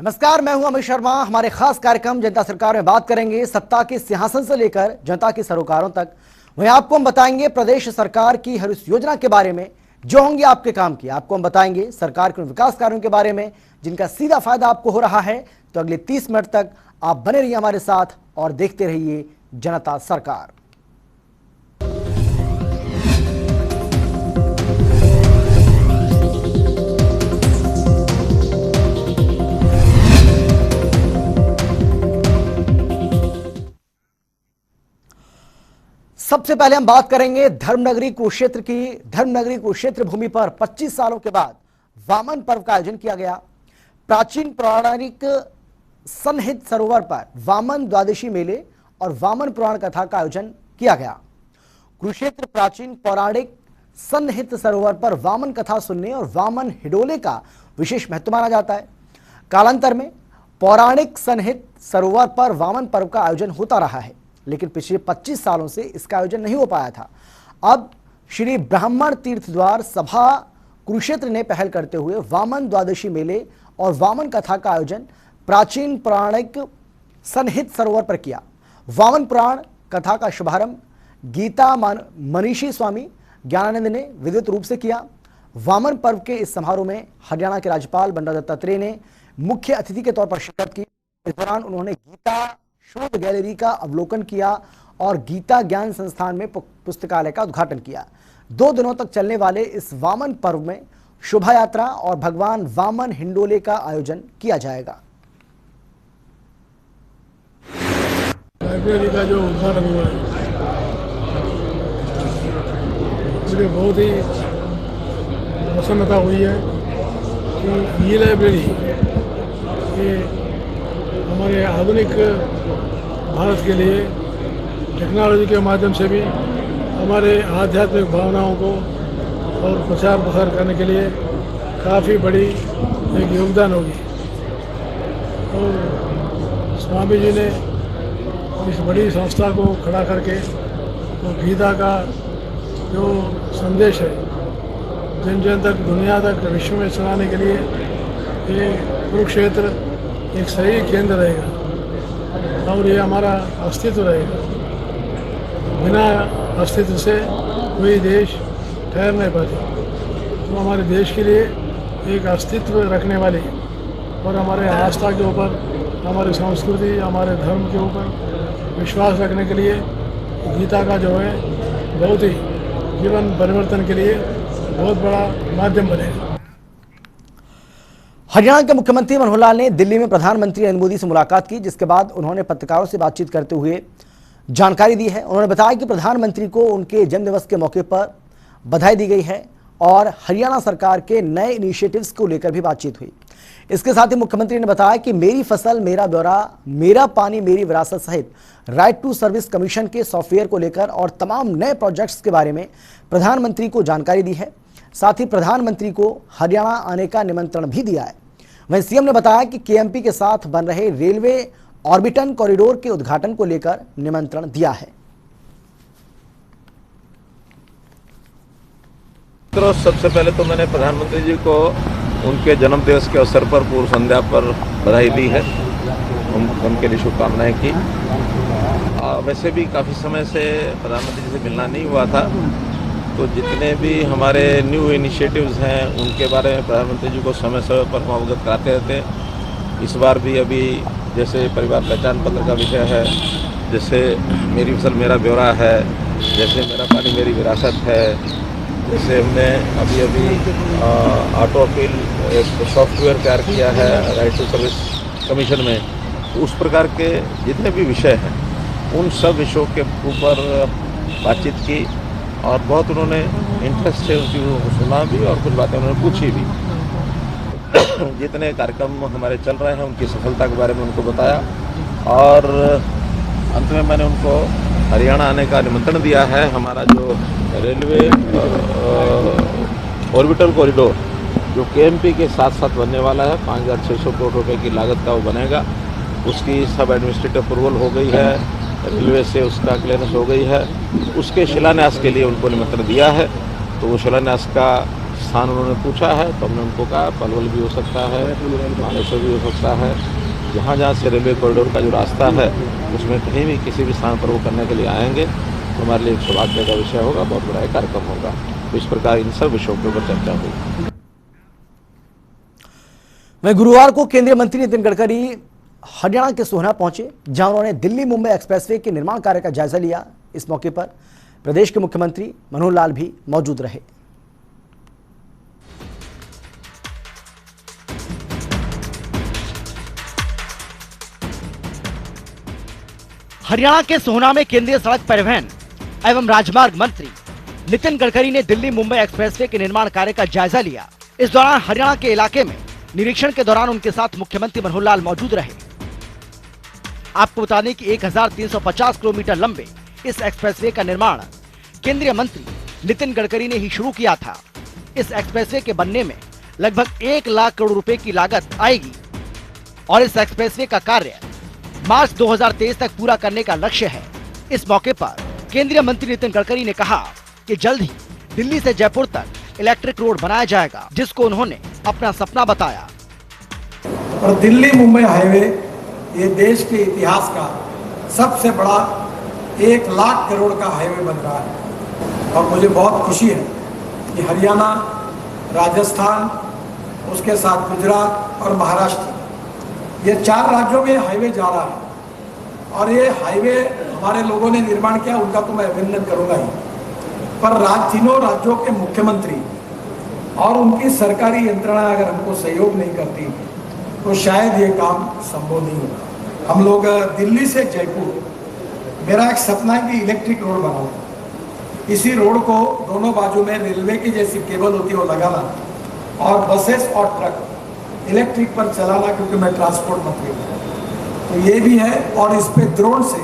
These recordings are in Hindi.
नमस्कार, मैं हूं अमित शर्मा। हमारे खास कार्यक्रम जनता सरकार में बात करेंगे सत्ता के सिंहासन से लेकर जनता के सरोकारों तक। वहीं आपको हम बताएंगे प्रदेश सरकार की हर उस योजना के बारे में जो होंगे आपके काम की। आपको हम बताएंगे सरकार के विकास कार्यों के बारे में जिनका सीधा फायदा आपको हो रहा है। तो अगले 30 मिनट तक आप बने रहिए हमारे साथ और देखते रहिए जनता सरकार। सबसे पहले हम बात करेंगे धर्मनगरी कुरुक्षेत्र की। धर्मनगरी कुरुक्षेत्र भूमि पर 25 सालों के बाद वामन पर्व का आयोजन किया गया। प्राचीन पौराणिक सन्निहित सरोवर पर वामन द्वादशी मेले और वामन पुराण कथा का आयोजन किया गया। कुरुक्षेत्र प्राचीन पौराणिक सन्निहित सरोवर पर वामन कथा सुनने और वामन हिडोले का विशेष महत्व माना जाता है। कालांतर में पौराणिक सन्निहित सरोवर पर वामन पर्व का आयोजन होता रहा है, लेकिन पिछले 25 सालों से इसका आयोजन नहीं हो पाया था। अब श्री ब्राह्मण तीर्थ द्वार सभा कुरुक्षेत्र ने पहल करते हुए वामन द्वादशी मेले और वामन कथा का आयोजन प्राचीन पौराणिक सन्निहित सरोवर पर किया। वामन पुराण कथा का शुभारंभ गीता मनीषी स्वामी ज्ञानानंद ने विधिवत रूप से किया। वामन पर्व के इस समारोह में हरियाणा के राज्यपाल बंडारू दत्तात्रेय ने मुख्य अतिथि के तौर पर शिरकत की। इस दौरान उन्होंने गीता शोध गैलरी का अवलोकन किया और गीता ज्ञान संस्थान में पुस्तकालय का उद्घाटन किया। 2 दिनों तक चलने वाले इस वामन पर्व में शोभा यात्रा और भगवान वामन हिंडोले का आयोजन किया जाएगा। लाइब्रेरी का जो उद्घाटन हुआ है मुझे बहुत ही प्रसन्नता हुई है कि ये लाइब्रेरी ये हमारे आधुनिक भारत के लिए टेक्नोलॉजी के माध्यम से भी हमारे आध्यात्मिक भावनाओं को और प्रचार प्रसार करने के लिए काफ़ी बड़ी एक योगदान होगी। और स्वामी जी ने इस बड़ी संस्था को खड़ा करके तो गीता का जो संदेश है जन जन तक, दुनिया तक, विश्व में सुनाने के लिए ये कुरुक्षेत्र एक सही केंद्र रहेगा और ये हमारा अस्तित्व रहेगा। बिना अस्तित्व से कोई देश ठहर नहीं पाते। तो हमारे देश के लिए एक अस्तित्व रखने वाली और हमारे आस्था के ऊपर, हमारी संस्कृति, हमारे धर्म के ऊपर विश्वास रखने के लिए गीता का जो है बहुत ही जीवन परिवर्तन के लिए बहुत बड़ा माध्यम बनेगा। हरियाणा के मुख्यमंत्री मनोहर लाल ने दिल्ली में प्रधानमंत्री नरेंद्र मोदी से मुलाकात की, जिसके बाद उन्होंने पत्रकारों से बातचीत करते हुए जानकारी दी है। उन्होंने बताया कि प्रधानमंत्री को उनके जन्मदिवस के मौके पर बधाई दी गई है और हरियाणा सरकार के नए इनिशिएटिव्स को लेकर भी बातचीत हुई। इसके साथ ही मुख्यमंत्री ने बताया कि मेरी फसल मेरा ब्यौरा, मेरा पानी मेरी विरासत सहित राइट टू सर्विस कमीशन के सॉफ्टवेयर को लेकर और तमाम नए प्रोजेक्ट्स के बारे में प्रधानमंत्री को जानकारी दी है। साथ ही प्रधानमंत्री को हरियाणा आने का निमंत्रण भी दिया है। वहीं सीएम ने बताया कि केएमपी के साथ बन रहे रेलवे ऑर्बिटन कॉरिडोर के उद्घाटन को लेकर निमंत्रण दिया है। तो सबसे पहले तो मैंने प्रधानमंत्री जी को उनके जन्मदिवस के अवसर पर पूर्व संध्या पर बधाई दी है, उनके लिए शुभकामनाएं की। वैसे भी काफ़ी समय से प्रधानमंत्री जी से मिलना नहीं हुआ था, तो जितने भी हमारे न्यू इनिशिएटिव्स हैं उनके बारे में प्रधानमंत्री जी को समय समय पर हम अवगत कराते रहते हैं। इस बार भी अभी जैसे परिवार पहचान पत्र का विषय है, जैसे मेरी फसल मेरा ब्यौरा है, जैसे मेरा पानी मेरी विरासत है, जैसे हमने अभी ऑटो अपील एक सॉफ्टवेयर तैयार किया है राइट टू सर्विस कमीशन में, तो उस प्रकार के जितने भी विषय हैं उन सब विषयों के ऊपर बातचीत की और बहुत उन्होंने इंटरेस्ट से उन चीज़ों को सुना भी और कुछ बातें उन्होंने पूछी भी। जितने कार्यक्रम हमारे चल रहे हैं उनकी सफलता के बारे में उनको बताया और अंत में मैंने उनको हरियाणा आने का निमंत्रण दिया है। हमारा जो रेलवे ऑर्बिटल कॉरिडोर जो केएमपी के साथ साथ बनने वाला है, 5,600 करोड़ रुपए की लागत का वो बनेगा, उसकी सब एडमिनिस्ट्रेटिव अप्रूवल हो गई है, रेलवे से उसका क्लियरेंस हो गई है। उसके शिलान्यास के लिए उनको निमंत्रण दिया है, तो वो शिलान्यास का स्थान उन्होंने पूछा है तो हमने उनको कहा पलवल भी हो सकता है, मानेसर भी हो सकता है। जहाँ जहाँ से रेलवे कॉरिडोर का जो रास्ता है उसमें कहीं भी किसी भी स्थान पर वो करने के लिए आएंगे तो हमारे लिए एक सौभाग्य का विषय होगा, बहुत बड़ा कार्यक्रम होगा। तो इस प्रकार इन सब विषयों के ऊपर चर्चा हुई। वहीं गुरुवार को केंद्रीय मंत्री नितिन गडकरी हरियाणा के सोहना पहुंचे, जहां उन्होंने दिल्ली मुंबई एक्सप्रेसवे के निर्माण कार्य का जायजा लिया। इस मौके पर प्रदेश के मुख्यमंत्री मनोहर लाल भी मौजूद रहे। हरियाणा के सोहना में केंद्रीय सड़क परिवहन एवं राजमार्ग मंत्री नितिन गडकरी ने दिल्ली मुंबई एक्सप्रेसवे के निर्माण कार्य का जायजा लिया। इस दौरान हरियाणा के इलाके में निरीक्षण के दौरान उनके साथ मुख्यमंत्री मनोहर लाल मौजूद रहे। आपको बता दें कि 1350 किलोमीटर लंबे इस एक्सप्रेसवे का निर्माण केंद्रीय मंत्री नितिन गडकरी ने ही शुरू किया था। इस एक्सप्रेसवे के बनने में लगभग 1 लाख करोड़ रुपए की लागत आएगी और इस एक्सप्रेसवे का कार्य मार्च 2023 तक पूरा करने का लक्ष्य है। इस मौके पर केंद्रीय मंत्री नितिन गडकरी ने कहा कि जल्द ही दिल्ली से जयपुर तक इलेक्ट्रिक रोड बनाया जाएगा, जिसको उन्होंने अपना सपना बताया। और दिल्ली मुंबई हाईवे ये देश के इतिहास का सबसे बड़ा 1 लाख करोड़ का हाईवे बन रहा है और मुझे बहुत खुशी है कि हरियाणा, राजस्थान, उसके साथ गुजरात और महाराष्ट्र, ये 4 राज्यों में हाईवे जा रहा है और ये हाईवे हमारे लोगों ने निर्माण किया, उनका तो मैं अभिनंदन करूंगा ही, पर तीनों राज्यों के मुख्यमंत्री और उनकी सरकारी यंत्रणा अगर हमको सहयोग नहीं करती तो शायद ये काम संभव नहीं होगा। हम लोग दिल्ली से जयपुर, मेरा एक सपना है कि इलेक्ट्रिक रोड बनाऊं। इसी रोड को दोनों बाजू में रेलवे की जैसी केबल होती है वो लगाना और बसेस और ट्रक इलेक्ट्रिक पर चलाना, क्योंकि मैं ट्रांसपोर्ट मंत्री हूँ। तो ये भी है और इस पे ड्रोन से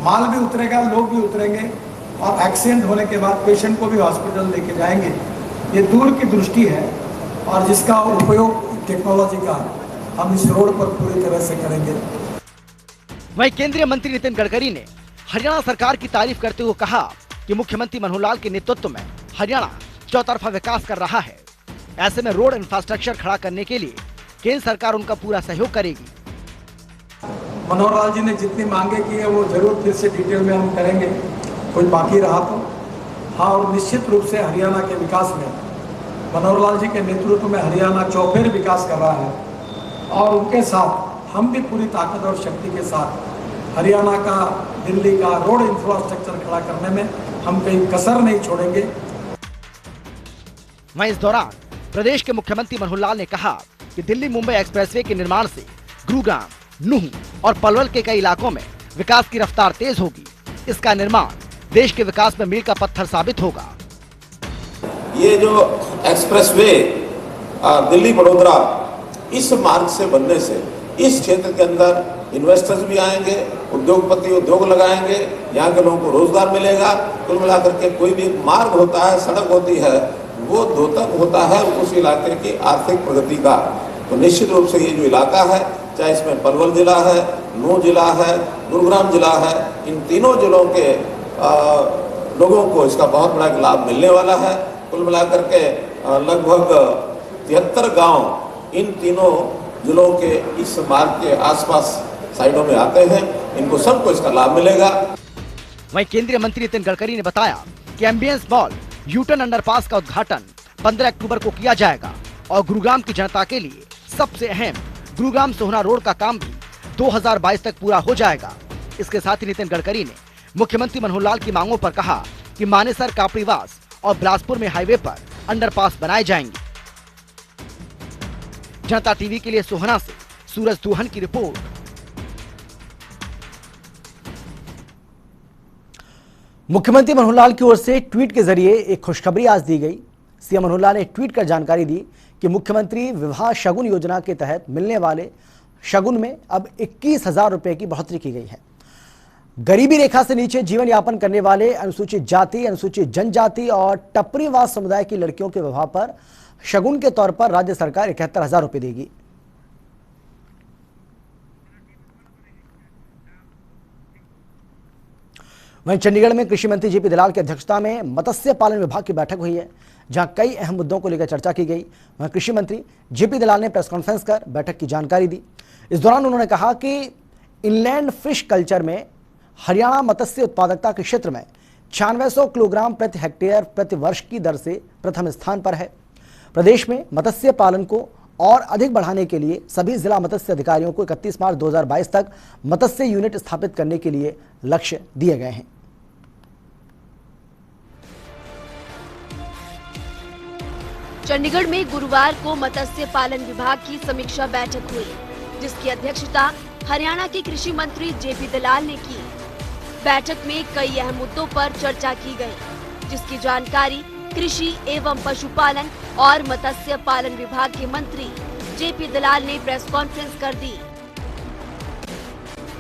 माल भी उतरेगा, लोग भी उतरेंगे और एक्सीडेंट होने के बाद पेशेंट को भी हॉस्पिटल लेके जाएंगे। ये दूर की दृष्टि है और जिसका उपयोग टेक्नोलॉजी का हम इस रोड पर पूरी तरह से करेंगे। वहीं केंद्रीय मंत्री नितिन गडकरी ने हरियाणा सरकार की तारीफ करते हुए कहा कि मुख्यमंत्री मनोहर लाल के नेतृत्व में हरियाणा चौतरफा विकास कर रहा है। ऐसे में रोड इंफ्रास्ट्रक्चर खड़ा करने के लिए केंद्र सरकार उनका पूरा सहयोग करेगी। मनोहर लाल जी ने जितनी मांगे की है वो जरूर फिर से डिटेल में हम करेंगे, कोई बाकी रहा तो। हाँ, और निश्चित रूप से हरियाणा के विकास में मनोहर लाल जी के नेतृत्व में हरियाणा चौफेर विकास कर रहा है और उनके साथ हम भी पूरी ताकत और शक्ति के साथ हरियाणा का, दिल्ली का रोड इंफ्रास्ट्रक्चर खड़ा करने में हम कहीं कसर नहीं छोड़ेंगे। वहीं इस दौरान प्रदेश के मुख्यमंत्री मनोहर लाल ने कहा कि दिल्ली मुंबई एक्सप्रेसवे के निर्माण से गुरुग्राम, नूह और पलवल के कई इलाकों में विकास की रफ्तार तेज होगी। इसका निर्माण देश के विकास में मील का पत्थर साबित होगा। ये जो एक्सप्रेसवे दिल्ली बड़ोदरा इस मार्ग से बनने से इस क्षेत्र के अंदर इन्वेस्टर्स भी आएंगे, उद्योगपति उद्योग लगाएंगे, यहाँ के लोगों को रोजगार मिलेगा। कुल मिलाकर के कोई भी मार्ग होता है, सड़क होती है, वो द्योतक होता है उस इलाके की आर्थिक प्रगति का। तो निश्चित रूप से ये जो इलाका है, चाहे इसमें पलवल जिला है, नूह जिला है, गुरुग्राम जिला है, इन तीनों जिलों के लोगों को इसका बहुत बड़ा लाभ मिलने वाला है। कुल मिलाकर के लगभग 73 गांव इन तीनों जिलों के इस मार्ग के आसपास साइडों में आते हैं, इनको सबको इसका लाभ मिलेगा। वहीं केंद्रीय मंत्री नितिन गडकरी ने बताया कि एम्बियंस मॉल यूटर्न अंडरपास का उद्घाटन 15 अक्टूबर को किया जाएगा और गुरुग्राम की जनता के लिए सबसे अहम गुरुग्राम सोहना रोड का काम भी 2022 तक पूरा हो जाएगा। इसके साथ ही नितिन गडकरी ने मुख्यमंत्री मनोहर लाल की मांगों पर कहा कि मानेसर, कापड़ीवास और बिलासपुर में हाईवे पर अंडरपास बनाए जाएंगे। जनता टीवी के लिए सोहना से सूरज दुहन की रिपोर्ट। मुख्यमंत्री मनोहर लाल की ओर से ट्वीट के जरिए एक खुशखबरी आज दी गई। सीएम मनोहर लाल ने ट्वीट कर जानकारी दी कि मुख्यमंत्री विवाह शगुन योजना के तहत मिलने वाले शगुन में अब 21,000 रुपए की बढ़ोतरी की गई है। गरीबी रेखा से नीचे जीवन यापन करने वाले अनुसूचित जाति, अनुसूचित जनजाति और टपरीवास समुदाय की लड़कियों के विवाह पर शगुन के तौर पर राज्य सरकार 71,000 रुपए देगी। वहीं चंडीगढ़ में कृषि मंत्री जेपी दलाल की अध्यक्षता में मत्स्य पालन विभाग की बैठक हुई है, जहां कई अहम मुद्दों को लेकर चर्चा की गई। वहीं कृषि मंत्री जेपी दलाल ने प्रेस कॉन्फ्रेंस कर बैठक की जानकारी दी। इस दौरान उन्होंने कहा कि इनलैंड फिश कल्चर में हरियाणा मत्स्य उत्पादकता के क्षेत्र में 9600 किलोग्राम प्रति हेक्टेयर प्रति वर्ष की दर से प्रथम स्थान पर है। प्रदेश में मत्स्य पालन को और अधिक बढ़ाने के लिए सभी जिला मत्स्य अधिकारियों को 31 मार्च 2022 तक मत्स्य यूनिट स्थापित करने के लिए लक्ष्य दिए गए हैं। चंडीगढ़ में गुरुवार को मत्स्य पालन विभाग की समीक्षा बैठक हुई, जिसकी अध्यक्षता हरियाणा के कृषि मंत्री जेपी दलाल ने की। बैठक में कई अहम मुद्दों पर चर्चा की गई, जिसकी जानकारी कृषि एवं पशुपालन और मत्स्य पालन विभाग के मंत्री जेपी दलाल ने प्रेस कॉन्फ्रेंस कर दी।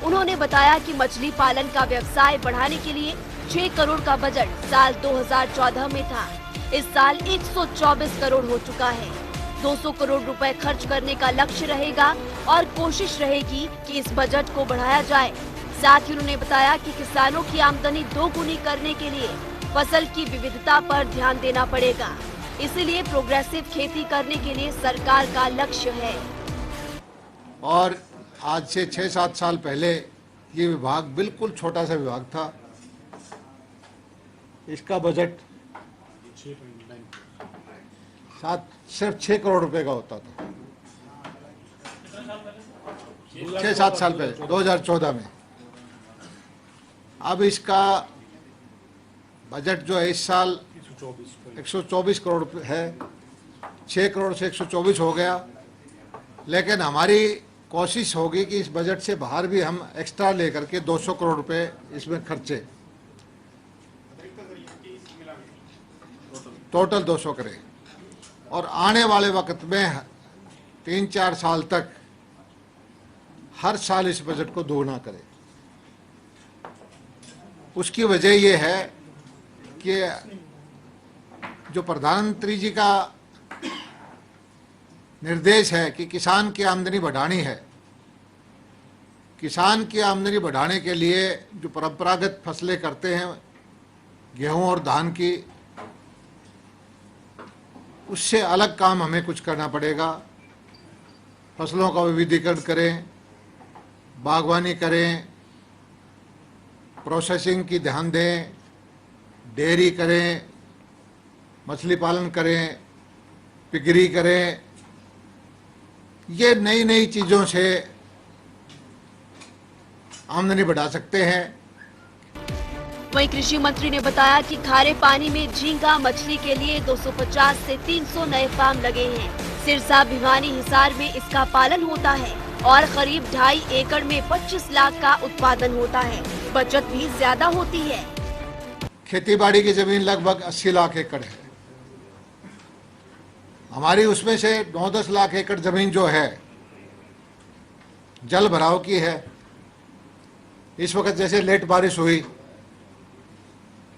उन्होंने बताया कि मछली पालन का व्यवसाय बढ़ाने के लिए 6 करोड़ का बजट साल 2014 में था। इस साल 124 करोड़ हो चुका है। 200 करोड़ रुपए खर्च करने का लक्ष्य रहेगा और कोशिश रहेगी कि इस बजट को बढ़ाया जाए। साथ ही उन्होंने बताया कि किसानों की आमदनी दोगुनी करने के लिए फसल की विविधता पर ध्यान देना पड़ेगा। इसीलिए प्रोग्रेसिव खेती करने के लिए सरकार का लक्ष्य है। और आज से 6-7 साल पहले ये विभाग बिल्कुल छोटा सा विभाग था। इसका बजट सिर्फ 6 करोड़ रुपए का होता था 6-7 साल पहले 2014 में। अब इसका बजट जो है इस साल 124 करोड़ है। 6 करोड़ से 124 हो गया। लेकिन हमारी कोशिश होगी कि इस बजट से बाहर भी हम एक्स्ट्रा लेकर के 200 करोड़ रुपए इसमें खर्चे, टोटल 200 करें और आने वाले वक्त में 3-4 साल तक हर साल इस बजट को दोगुना करें। उसकी वजह यह है कि जो प्रधानमंत्री जी का निर्देश है कि किसान की आमदनी बढ़ानी है, किसान की आमदनी बढ़ाने के लिए जो परंपरागत फसलें करते हैं गेहूं और धान की, उससे अलग काम हमें कुछ करना पड़ेगा। फसलों का विविधीकरण करें, बागवानी करें, प्रोसेसिंग की ध्यान दें, डेयरी करें, मछली पालन करें, पिगरी करें। ये नई नई चीज़ों से आमदनी बढ़ा सकते हैं। वहीं कृषि मंत्री ने बताया कि खारे पानी में झींगा मछली के लिए 250 से 300 नए फार्म लगे हैं। सिरसा, भिवानी, हिसार में इसका पालन होता है और करीब 2.5 एकड़ में 25 लाख का उत्पादन होता है। बचत भी ज्यादा होती है। खेतीबाड़ी की जमीन लगभग 80 लाख एकड़ है हमारी। उसमें से 9-10 लाख एकड़ जमीन जो है जल भराव की है। इस वक्त जैसे लेट बारिश हुई,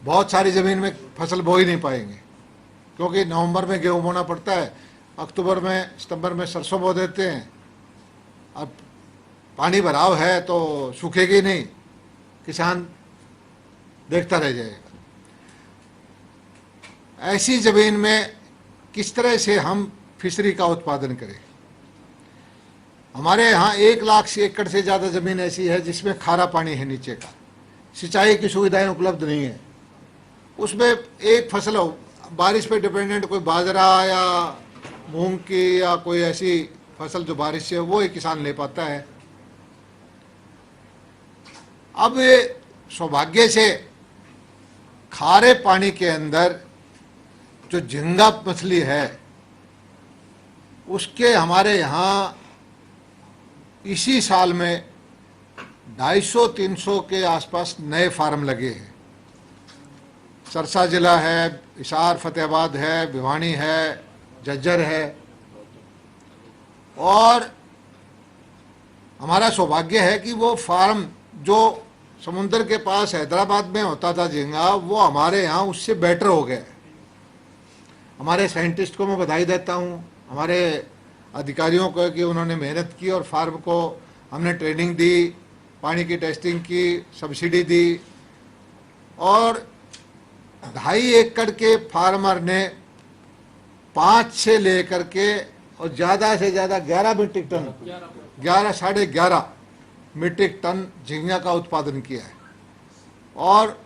बहुत सारी ज़मीन में फसल बो ही नहीं पाएंगे, क्योंकि नवंबर में गेहूं बोना पड़ता है, अक्टूबर में सितंबर में सरसों बो देते हैं। अब पानी भराव है तो सूखेगी नहीं, किसान देखता रह जाएगा। ऐसी ज़मीन में किस तरह से हम फिशरी का उत्पादन करें। हमारे यहाँ 1 लाख एकड़ से ज़्यादा ज़मीन ऐसी है जिसमें खारा पानी है, नीचे का सिंचाई की सुविधाएं उपलब्ध नहीं है। उसमें एक फसल हो, बारिश पे डिपेंडेंट, कोई बाजरा या मूंग की या कोई ऐसी फसल जो बारिश से वो ही किसान ले पाता है। अब सौभाग्य से खारे पानी के अंदर जो झींगा मछली है उसके हमारे यहाँ इसी साल में 250-300 के आसपास नए फार्म लगे हैं। सरसा जिला है, हिसार फतेहाबाद है, भिवानी है, झज्जर है। और हमारा सौभाग्य है कि वो फार्म जो समुद्र के पास हैदराबाद में होता था झींगा, वो हमारे यहाँ उससे बेटर हो गया। हमारे साइंटिस्ट को मैं बधाई देता हूँ, हमारे अधिकारियों को, कि उन्होंने मेहनत की और फार्म को हमने ट्रेनिंग दी, पानी की टेस्टिंग की, सब्सिडी दी और 2.5 एकड़ के फार्मर ने 5 से लेकर के और ज़्यादा से ज़्यादा 11 मीट्रिक टन 11.5 मीट्रिक टन झींगा का उत्पादन किया है और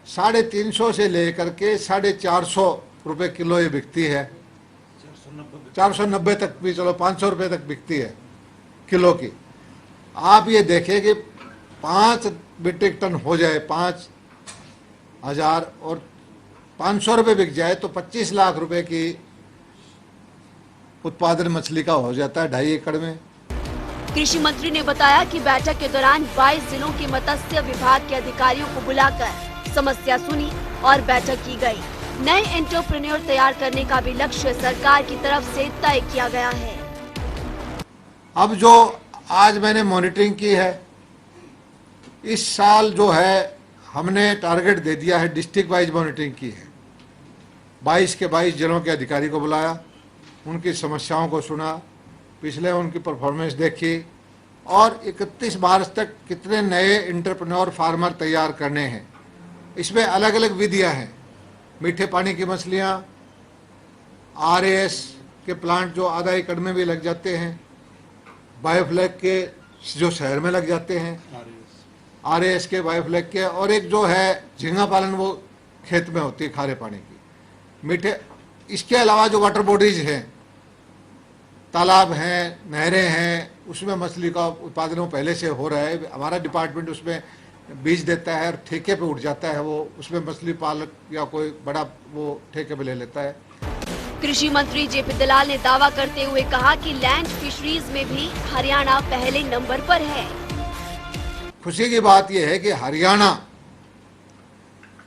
350 से लेकर के 450 रुपये किलो ये बिकती है, 490 तक भी, चलो 500 रुपये तक बिकती है किलो की। आप ये देखें कि 5 मीट्रिक टन हो जाए 5,000 और 500 रुपये बिक जाए तो 25 लाख रुपए की उत्पादन मछली का हो जाता है 2.5 एकड़ में। कृषि मंत्री ने बताया कि बैठक के दौरान 22 जिलों के मत्स्य विभाग के अधिकारियों को बुलाकर समस्या सुनी और बैठक की गई। नए एंटरप्रेन्योर तैयार करने का भी लक्ष्य सरकार की तरफ से तय किया गया है। अब जो आज मैंने मॉनिटरिंग की है, इस साल जो है हमने टारगेट दे दिया है, डिस्ट्रिक्ट वाइज मॉनिटरिंग की है। 22 के 22 जिलों के अधिकारी को बुलाया, उनकी समस्याओं को सुना, पिछले उनकी परफॉर्मेंस देखी और 31 मार्च तक कितने नए एंटरप्रेन्योर फार्मर तैयार करने हैं। इसमें अलग अलग विधियां हैं, मीठे पानी की मछलियां, RAS के प्लांट जो आधा एकड़ में भी लग जाते हैं, बायोफ्लैग के जो शहर में लग जाते हैं, RAS के, बायोफ्लैग के, और एक जो है झींगा पालन वो खेत में होती है खारे पानी की मीठे। इसके अलावा जो वाटर बॉडीज हैं, तालाब हैं, नहरें हैं, उसमें मछली का उत्पादन पहले से हो रहा है। हमारा डिपार्टमेंट उसमें बीज देता है और ठेके पे उठ जाता है, वो उसमें मछली पालक या कोई बड़ा वो ठेके पे ले लेता है। कृषि मंत्री जेपी दलाल ने दावा करते हुए कहा कि लैंड फिशरीज में भी हरियाणा पहले नंबर पर है। खुशी की बात यह है कि हरियाणा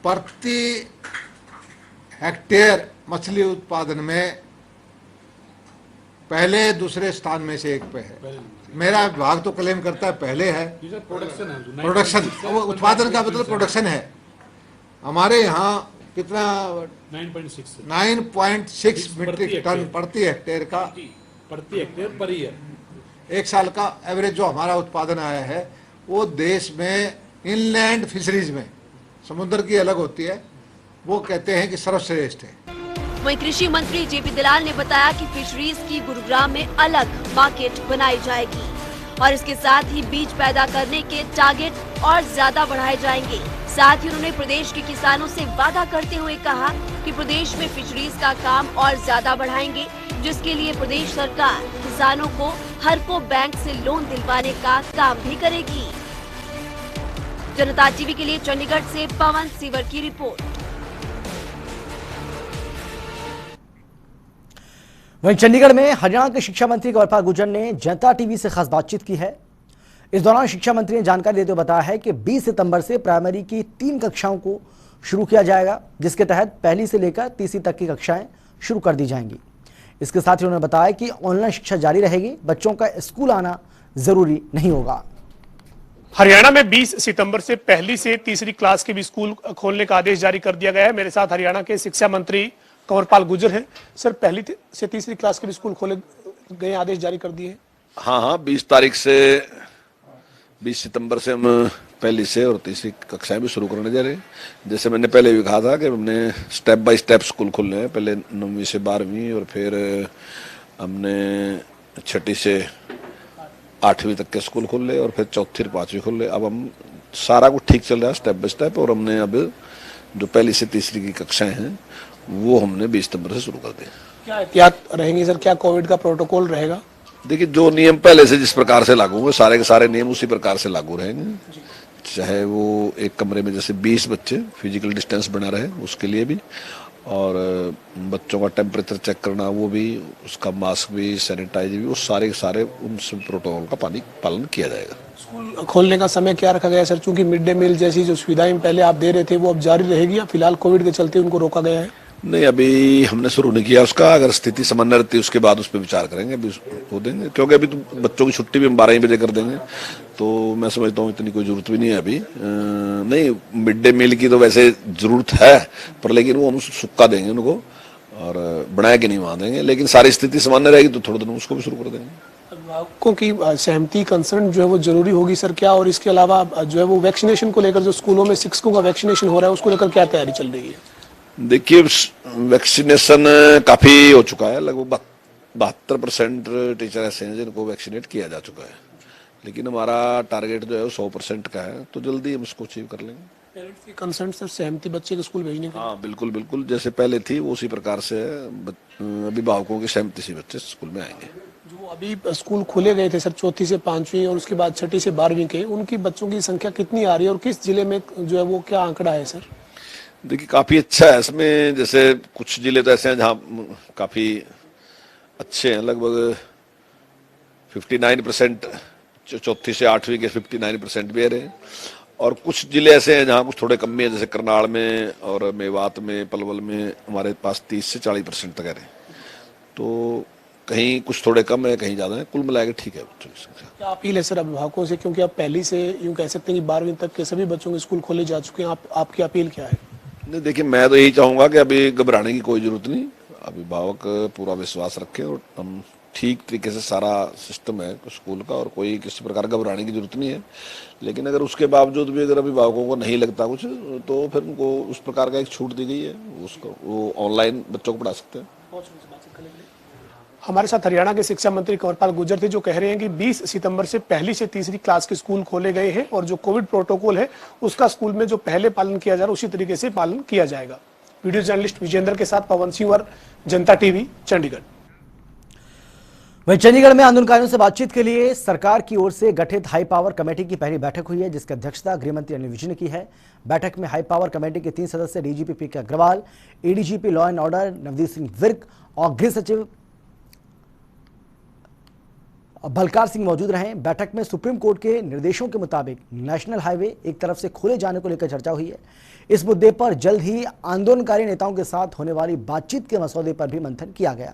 प्रति हेक्टेयर मछली उत्पादन में पहले दूसरे स्थान में से एक पे है। मेरा विभाग तो क्लेम करता है पहले है, प्रोडक्शन, वो उत्पादन का मतलब प्रोडक्शन है। हमारे यहाँ कितना 9.6 मीट्रिक टन प्रति हेक्टेयर का, प्रति हेक्टेयर पर ईयर एक साल का एवरेज जो हमारा उत्पादन आया है, वो देश में इनलैंड फिशरीज में, समुद्र की अलग होती है, वो कहते हैं कि सर्वश्रेष्ठ है। वहीं कृषि मंत्री जेपी दलाल ने बताया कि फिशरीज की गुरुग्राम में अलग मार्केट बनाई जाएगी और इसके साथ ही बीज पैदा करने के टारगेट और ज्यादा बढ़ाए जाएंगे। साथ ही उन्होंने प्रदेश के किसानों से वादा करते हुए कहा कि प्रदेश में फिशरीज का काम और ज्यादा बढ़ाएंगे, जिसके लिए प्रदेश सरकार किसानों को हर को बैंक से लोन दिलवाने का काम भी करेगी। जनता टीवी के लिए चंडीगढ़ से पवन सिवर की रिपोर्ट। वहीं चंडीगढ़ में हरियाणा के शिक्षा मंत्री कंवरपाल गुर्जर ने जनता टीवी से खास बातचीत की है। इस दौरान शिक्षा मंत्री ने जानकारी देते हुए बताया है कि 20 सितंबर से प्राइमरी की 3 कक्षाओं को शुरू किया जाएगा, जिसके तहत पहली से लेकर तीसरी तक की कक्षाएं शुरू कर दी जाएंगी। इसके साथ ही उन्होंने बताया कि ऑनलाइन शिक्षा जारी रहेगी, बच्चों का स्कूल आना जरूरी नहीं होगा। हरियाणा में 20 सितंबर से पहली से तीसरी क्लास के भी स्कूल खोलने का आदेश जारी कर दिया गया है। मेरे साथ हरियाणा के शिक्षा मंत्री कंवरपाल गुर्जर हैं। सर, पहली से तीसरी क्लास के भी स्कूल खोले गए, आदेश जारी कर दिए हैं। हाँ, 20 सितंबर से हम पहली से और तीसरी कक्षाएं भी शुरू करने जा रहे हैं। जैसे मैंने पहले भी कहा था कि हमने स्टेप बाय स्टेप स्कूल खोलने हैं। पहले 9वीं से 12वीं और फिर हमने 6ठी से 8वीं तक के स्कूल खोल ले और फिर 4थी और 5वीं खोल ले। अब हम सारा कुछ ठीक चल रहा है स्टेप बाय स्टेप, और हमने अब जो पहली से तीसरी की कक्षाएं हैं वो हमने 20 सितंबर से शुरू कर दिया। क्या एहतियात रहेंगी सर, क्या कोविड का प्रोटोकॉल रहेगा? देखिए, जो नियम पहले से जिस प्रकार से लागू हुए, सारे के सारे नियम उसी प्रकार से लागू रहेंगे। चाहे वो एक कमरे में जैसे 20 बच्चे फिजिकल डिस्टेंस बना रहे उसके लिए भी, और बच्चों का टेम्परेचर चेक करना वो भी, उसका मास्क भी, सैनिटाइज भी, वो सारे के सारे उन सब प्रोटोकॉल का पालन किया जाएगा। स्कूल खोलने का समय क्या रखा गया है सर? चूंकि मिड डे मील जैसी जो सुविधाएं पहले आप दे रहे थे वो अब जारी रहेगी या फिलहाल कोविड के चलते उनको रोका गया है? नहीं, अभी हमने शुरू नहीं किया उसका। अगर स्थिति सामान्य रहती है उसके बाद उस पर विचार करेंगे, अभी हो देंगे, क्योंकि अभी तो बच्चों की छुट्टी भी हम 12 बजे कर देंगे, तो मैं समझता हूँ इतनी कोई जरूरत भी नहीं है अभी। नहीं, मिड डे मील की तो वैसे जरूरत है, पर लेकिन वो हम सुक्का देंगे उनको और बनाए के नहीं वहाँ देंगे, लेकिन सारी स्थिति सामान्य रहेगी तो थोड़े दिन उसको भी शुरू कर देंगे। अभिभावकों की सहमति कंसर्न जो है वो जरूरी होगी सर क्या, और इसके अलावा जो है वो वैक्सीनेशन को लेकर जो स्कूलों में शिक्षकों का वैक्सीनेशन हो रहा है उसको लेकर क्या तैयारी चल रही है? देखिए, वैक्सीनेशन काफी हो चुका है, लगभग 72% टीचर ऐसे हैं जिनको वैक्सीनेट किया जा चुका है, लेकिन हमारा टारगेट जो है वो 100% का है, तो जल्दी हम इसको अचीव कर लेंगे। पेरेंट्स की कंसर्न सर, सहमति बच्चे को स्कूल भेजने की? हाँ बिल्कुल बिल्कुल, जैसे पहले थी वो उसी प्रकार से अभिभावकों की सहमति से बच्चे स्कूल में आएंगे। जो अभी स्कूल खोले गए थे सर 4वीं से 5वीं और उसके बाद 6ठी से 12वीं के, उनकी बच्चों की संख्या कितनी आ रही है और किस जिले में जो है वो क्या आंकड़ा है सर? देखिए, काफी अच्छा है इसमें, जैसे कुछ जिले तो ऐसे हैं जहाँ काफी अच्छे हैं, लगभग 59% 4वीं से 8वीं के 59% भी रहे हैं, और कुछ जिले ऐसे हैं जहाँ कुछ थोड़े कम में है, जैसे करनाल में और मेवात में, पलवल में हमारे पास 30 से 40% तक रहे, तो कहीं कुछ थोड़े कम है, कहीं ज्यादा है, कुल मिलाकर ठीक है बच्चों की संख्या। क्या अपील है सर अभिभावकों से, क्योंकि आप पहली से यूं कह सकते हैं कि 12वीं तक के सभी बच्चों के स्कूल खोले जा चुके हैं, आपकी अपील क्या है? नहीं, देखिए, मैं तो यही चाहूंगा कि अभी घबराने की कोई जरूरत नहीं, अभिभावक पूरा विश्वास रखें और हम ठीक तरीके से सारा सिस्टम है स्कूल का, और कोई किसी प्रकार घबराने की जरूरत नहीं है, लेकिन अगर उसके बावजूद भी अगर अभिभावकों को नहीं लगता कुछ, तो फिर उनको उस प्रकार का एक छूट दी गई है, उसको वो ऑनलाइन बच्चों को पढ़ा सकते हैं। हमारे साथ हरियाणा के शिक्षा मंत्री कंवरपाल गुर्जर थे, जो कह रहे हैं कि 20 सितंबर से पहली से तीसरी क्लास के स्कूल खोले गए हैं और जो कोविड प्रोटोकॉल है उसका स्कूल में जो पहले पालन किया जा रहा है उसी तरीके से पालन किया जाएगा। वीडियो जर्नलिस्ट विजेंद्र के साथ पवन सिंह और जनता टीवी, चंडीगढ़। वहीं चंडीगढ़ में आंदोलनकारियों से बातचीत के लिए सरकार की ओर से गठित हाई पावर कमेटी की पहली बैठक हुई है, जिसकी अध्यक्षता गृह मंत्री अनिल विज ने की है। बैठक में हाई पावर कमेटी के 3 सदस्य DGP P K Agarwal, ADGP law and order Navdeep Singh Virk और गृह सचिव बलकार सिंह मौजूद रहे। बैठक में सुप्रीम कोर्ट के निर्देशों के मुताबिक नेशनल हाईवे एक तरफ से खोले जाने को लेकर चर्चा हुई है। इस मुद्दे पर जल्द ही आंदोलनकारी नेताओं के साथ होने वाली बातचीत के मसौदे पर भी मंथन किया गया।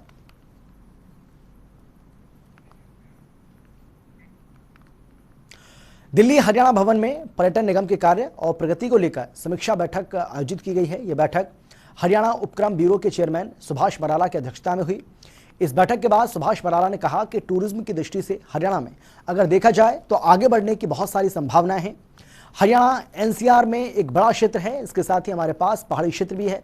दिल्ली हरियाणा भवन में पर्यटन निगम के कार्य और प्रगति को लेकर समीक्षा बैठक आयोजित की गई है। यह बैठक हरियाणा उपक्रम ब्यूरो के चेयरमैन सुभाष बराला की अध्यक्षता में हुई। इस बैठक के बाद सुभाष बराला ने कहा कि टूरिज्म की दृष्टि से हरियाणा में अगर देखा जाए तो आगे बढ़ने की बहुत सारी संभावनाएं हैं। हरियाणा एनसीआर में एक बड़ा क्षेत्र है, इसके साथ ही हमारे पास पहाड़ी क्षेत्र भी है।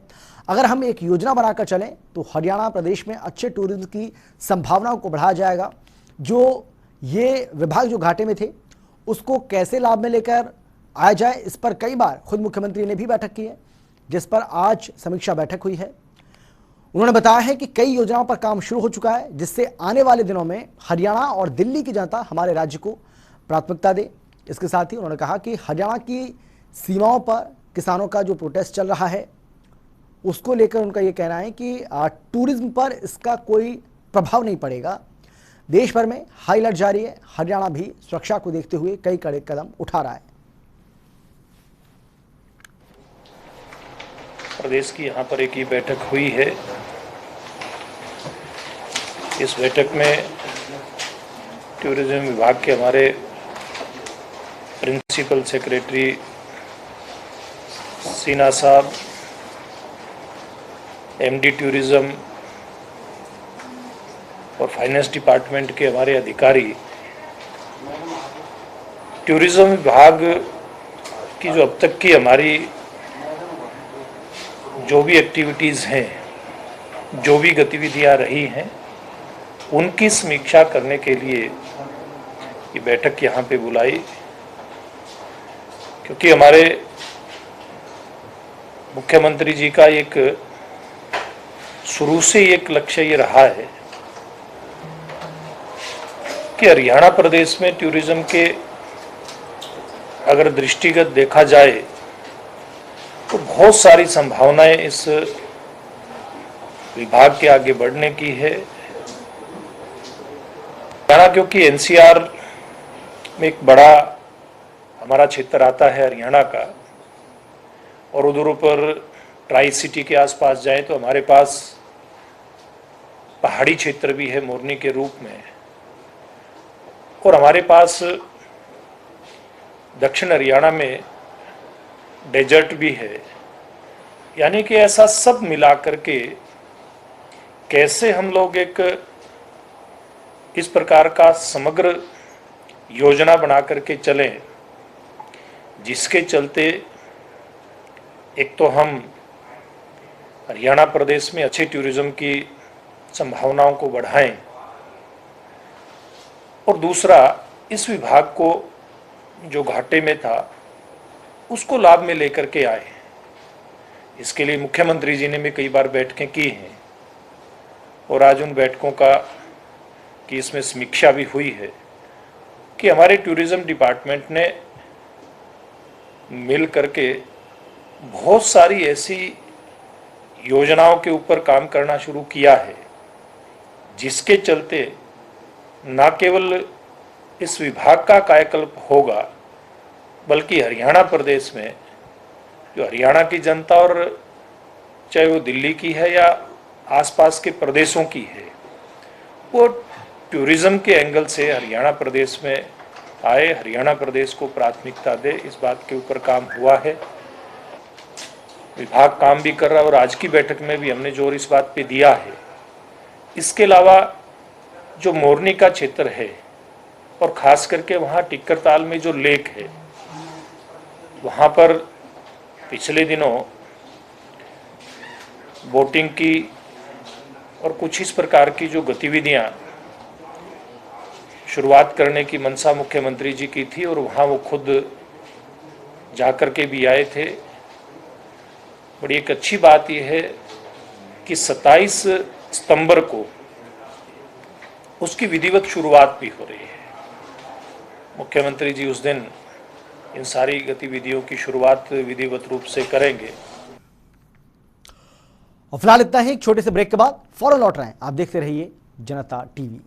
अगर हम एक योजना बनाकर चलें तो हरियाणा प्रदेश में अच्छे टूरिज्म की संभावनाओं को बढ़ाया जाएगा। जो ये विभाग जो घाटे में थे उसको कैसे लाभ में लेकर आया जाए, इस पर कई बार खुद मुख्यमंत्री ने भी बैठक की है, जिस पर आज समीक्षा बैठक हुई है। उन्होंने बताया है कि कई योजनाओं पर काम शुरू हो चुका है, जिससे आने वाले दिनों में हरियाणा और दिल्ली की जनता हमारे राज्य को प्राथमिकता दे। इसके साथ ही उन्होंने कहा कि हरियाणा की सीमाओं पर किसानों का जो प्रोटेस्ट चल रहा है उसको लेकर उनका ये कहना है कि टूरिज्म पर इसका कोई प्रभाव नहीं पड़ेगा। देश भर में हाई अलर्ट जारी है। हरियाणा भी सुरक्षा को देखते हुए कई कड़े कदम उठा रहा है। प्रदेश की यहाँ पर एक ही बैठक हुई है। इस बैठक में टूरिज्म विभाग के हमारे प्रिंसिपल सेक्रेटरी सिन्हा साहब, एमडी टूरिज्म और फाइनेंस डिपार्टमेंट के हमारे अधिकारी टूरिज्म विभाग की जो अब तक की हमारी जो भी एक्टिविटीज़ हैं, जो भी गतिविधियां रही हैं, उनकी समीक्षा करने के लिए ये बैठक यहाँ पे बुलाई, क्योंकि हमारे मुख्यमंत्री जी का एक शुरू से एक लक्ष्य ये रहा है कि हरियाणा प्रदेश में टूरिज्म के अगर दृष्टिगत देखा जाए तो बहुत सारी संभावनाएं इस विभाग के आगे बढ़ने की है। हरियाणा क्योंकि एनसीआर में एक बड़ा हमारा क्षेत्र आता है हरियाणा का, और उधर ऊपर ट्राई सिटी के आसपास जाए तो हमारे पास पहाड़ी क्षेत्र भी है मोरनी के रूप में, और हमारे पास दक्षिण हरियाणा में डेजर्ट भी है। यानी कि ऐसा सब मिला करके कैसे हम लोग एक इस प्रकार का समग्र योजना बना करके चलें, जिसके चलते एक तो हम हरियाणा प्रदेश में अच्छे टूरिज्म की संभावनाओं को बढ़ाएं और दूसरा इस विभाग को जो घाटे में था उसको लाभ में लेकर के आए। इसके लिए मुख्यमंत्री जी ने भी कई बार बैठकें की हैं और आज उन बैठकों की इसमें समीक्षा भी हुई है कि हमारे टूरिज्म डिपार्टमेंट ने मिल करके बहुत सारी ऐसी योजनाओं के ऊपर काम करना शुरू किया है, जिसके चलते न केवल इस विभाग का कायाकल्प होगा बल्कि हरियाणा प्रदेश में जो हरियाणा की जनता और चाहे वो दिल्ली की है या आसपास के प्रदेशों की है, वो टूरिज्म के एंगल से हरियाणा प्रदेश में आए, हरियाणा प्रदेश को प्राथमिकता दे, इस बात के ऊपर काम हुआ है। विभाग काम भी कर रहा है और आज की बैठक में भी हमने जोर इस बात पे दिया है। इसके अलावा जो मोरनी का क्षेत्र है और खास करके वहाँ टिक्करताल में जो लेक है, वहाँ पर पिछले दिनों बोटिंग की और कुछ इस प्रकार की जो गतिविधियाँ शुरुआत करने की मंशा मुख्यमंत्री जी की थी और वहाँ वो खुद जाकर के भी आए थे। बड़ी एक अच्छी बात यह है कि 27 सितंबर को उसकी विधिवत शुरुआत भी हो रही है। मुख्यमंत्री जी उस दिन इन सारी गतिविधियों की शुरुआत विधिवत रूप से करेंगे। और फिलहाल इतना ही, एक छोटे से ब्रेक के बाद फौरन लौट रहे हैं। आप देखते रहिए जनता टीवी।